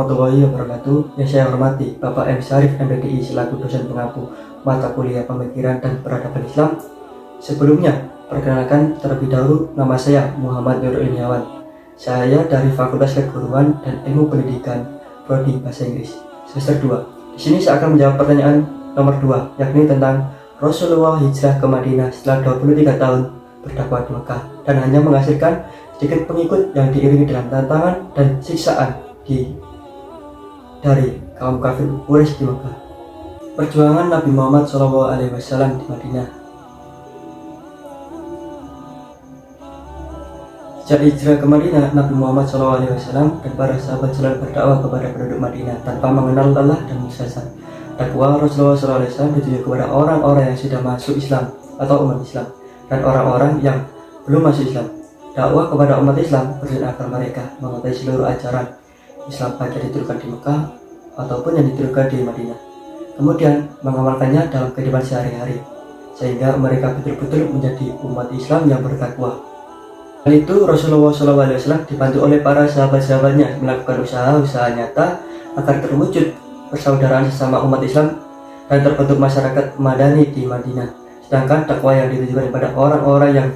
warahmatullahi wabarakatuh. Yang saya hormati Bapak M. Syarif MPDI selaku dosen pengampu mata kuliah pemikiran dan peradaban Islam. Sebelumnya, perkenalkan terlebih dahulu, nama saya Muhammad Nurul Iniawan. Saya dari Fakultas Keguruan dan Ilmu Pendidikan, Prodi Bahasa Inggris, semester 2. Di sini saya akan menjawab pertanyaan nomor 2, yakni tentang Rasulullah hijrah ke Madinah setelah 23 tahun berdakwah di Mekah dan hanya menghasilkan sedikit pengikut yang diiringi dengan tantangan dan siksaan dari kaum kafir Quraisy di Mekah. Perjuangan Nabi Muhammad SAW di Madinah. Sejak hijrah ke Madinah, Nabi Muhammad SAW dan para sahabat selalu berdakwah kepada penduduk Madinah tanpa mengenal lelah dan sesat. Dakwah Rasulullah SAW dituju kepada orang-orang yang sudah masuk Islam atau umat Islam dan orang-orang yang belum masuk Islam. Dakwah kepada umat Islam bertujuan agar mereka mengetahui seluruh ajaran Islam baik yang diturunkan di Mekah ataupun yang diturunkan di Madinah, kemudian mengamalkannya dalam kehidupan sehari-hari sehingga mereka betul-betul menjadi umat Islam yang bertakwa. Hal itu Rasulullah SAW dibantu oleh para sahabat-sahabatnya melakukan usaha-usaha nyata agar terwujud persaudaraan sesama umat Islam dan terbentuk masyarakat Madani di Madinah. Sedangkan dakwah yang ditujukan kepada orang-orang yang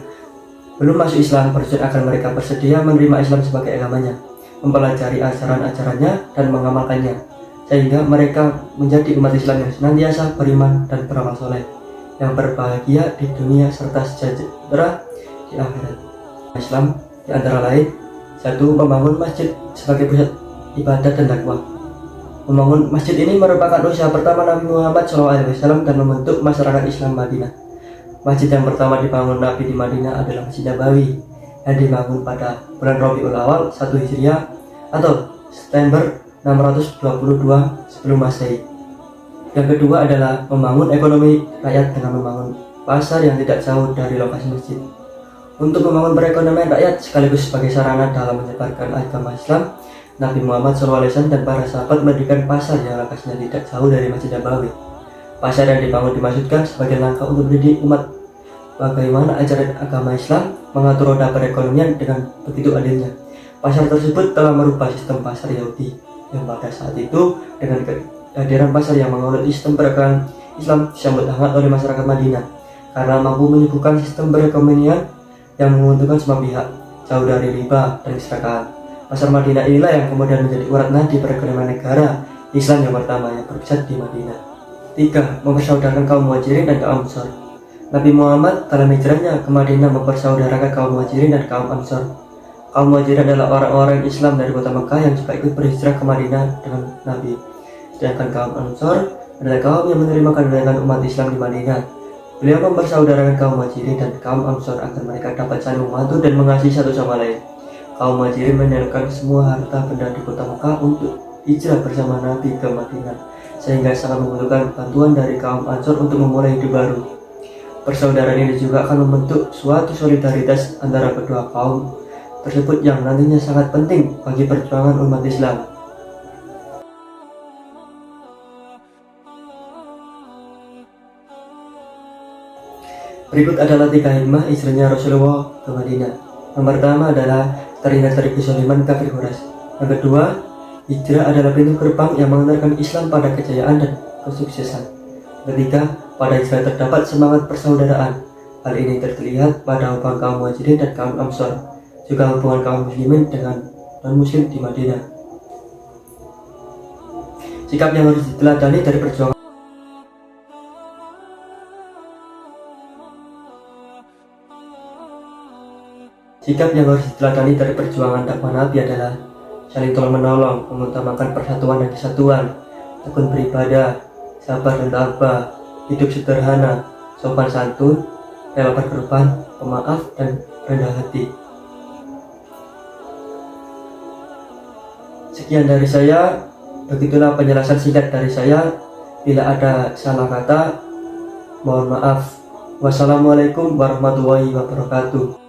belum masuk Islam bertujuan agar mereka bersedia menerima Islam sebagai agamanya, mempelajari ajaran-ajarannya dan mengamalkannya, sehingga mereka menjadi umat Islam yang senantiasa beriman dan beramal soleh, yang berbahagia di dunia serta sejahtera di akhirat. Islam di antara lain: 1. Membangun masjid sebagai pusat ibadah dan dakwah. Membangun masjid ini merupakan usaha pertama Nabi Muhammad SAW dan membentuk masyarakat Islam Madinah. Masjid yang pertama dibangun Nabi di Madinah adalah Masjid Nabawi yang dibangun pada bulan Rabiul Awal 1 Hijriah atau September 622 sebelum Masehi. Yang kedua adalah membangun ekonomi rakyat dengan membangun pasar yang tidak jauh dari lokasi masjid. Untuk membangun perekonomian rakyat sekaligus sebagai sarana dalam menyebarkan agama Islam, Nabi Muhammad SAW dan para sahabat mendirikan pasar yang lokasinya tidak jauh dari Masjid Nabawi. Pasar yang dibangun dimaksudkan sebagai langkah untuk mendidik umat bagaimana ajaran agama Islam mengatur roda perekonomian dengan begitu adilnya. Pasar tersebut telah merubah sistem pasar Yahudi yang pada saat itu dengan kehadiran pasar yang menganut sistem perekonomian Islam disambut hangat oleh masyarakat Madinah karena mampu menyuguhkan sistem perekonomian yang menguntungkan semua pihak, jauh dari riba dan keserakahan. Pasar Madinah inilah yang kemudian menjadi urat nadi perekonomian negara Islam yang pertama yang berpusat di Madinah. 3. Mempersaudarakan kaum Muhajirin dan kaum Ansor. Nabi Muhammad dalam hijrahnya ke Madinah mempersaudarakan kaum Muhajirin dan kaum Ansor. Kaum Muhajirin adalah orang-orang Islam dari kota Mekah yang juga ikut berhijrah ke Madinah dengan Nabi. Sedangkan kaum Ansor adalah kaum yang menerima kedatangan umat Islam di Madinah. Beliau mempersaudarakan kaum Muhajirin dan kaum Ansor agar mereka dapat saling membantu dan mengasihi satu sama lain. Kaum Muhajirin meninggalkan semua harta benda di kota Mekah untuk hijrah bersama Nabi ke Madinah, sehingga sangat membutuhkan bantuan dari kaum Ansor untuk memulai hidup baru. Persaudaraan ini juga akan membentuk suatu solidaritas antara kedua kaum tersebut yang nantinya sangat penting bagi perjuangan umat Islam. Berikut adalah 3 hikmah hijrahnya Rasulullah ke Madinah. Yang pertama adalah terhindar dari kezaliman kafir Quraisy. Yang kedua, hijrah adalah pintu gerbang yang mengantarkan Islam pada kejayaan dan kesuksesan. Ketiga, pada hijrah terdapat semangat persaudaraan. Hal ini terlihat pada hubungan kaum Muhajirin dan kaum Ansor, juga hubungan kaum muslimin dengan non-muslim di Madinah. Sikap yang harus diteladani dari perjuangan dakwah Nabi adalah saling tolong-menolong, mengutamakan persatuan dan kesatuan, tekun beribadah, sabar dan tabah, hidup sederhana, sopan santun, rela berkorban, pemaaf dan rendah hati. Sekian dari saya, begitulah penjelasan singkat dari saya. Bila ada salah kata, mohon maaf. Wassalamualaikum warahmatullahi wabarakatuh.